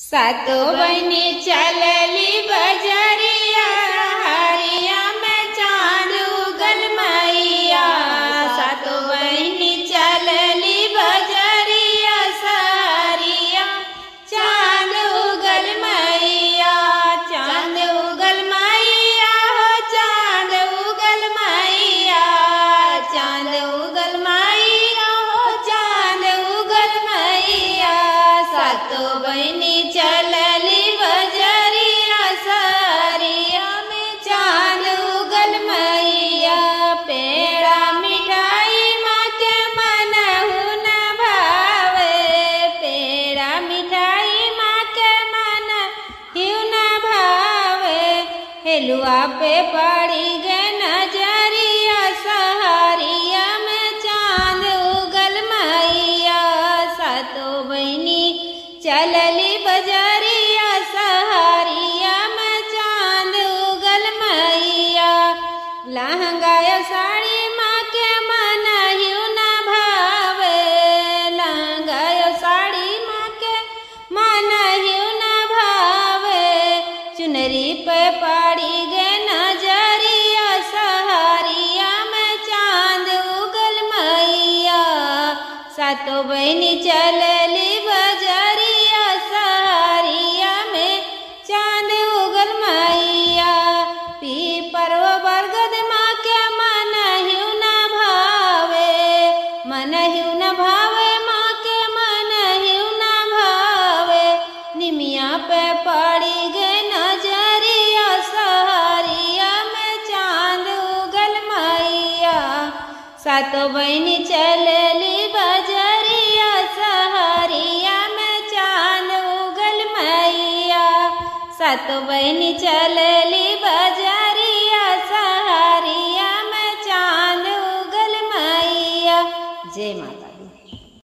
सातो बहिनी चलली बजरिया, हरिया में चांद उगल मैया। सातो बहिनी चलली बजरिया, सहरिया चांद उगल मैया। चांद उगल मैया हो, चांद उगल मैया। चांद उगल मैया हो, चांद उगल मैया। सातो बहिनी चलली बजरिया, सहरिया में चांद उगल मैया। पेड़ा मिठाई माँ के मनहु न भावे, पेड़ा मिठाई माँ के मनहु न भावे। हेलुआ पे पड़ी गे नजरिया, सहरिया में चांद उगल मैया। सातो बहिनी चलली बजरिया, सहरिया में चांद उगल मैया। लहंगा साड़ी माँ के मनहु न भावे, लहंगा साड़ी माँ के मनहु न भावे। चुनरी पे पड़ी गे नजरिया, सहरिया में चांद उगल मैया। सातो बहिनी चलली बजरिया, सहरिया में चांद उगल मैया। पीपर बरगद माँ के मनहु न भावे, मनहु न भावे माँ के मनहु न भावे। निमिया पे पड़ी गे नजरिया, सहरिया में चांद उगल मैया। सातो बहिनी चलली बजरिया, सहरिया में चांद उगल मैया। सातो बहिनी चलली बजरिया, सहरिया में चांद उगल मैया। जय माता।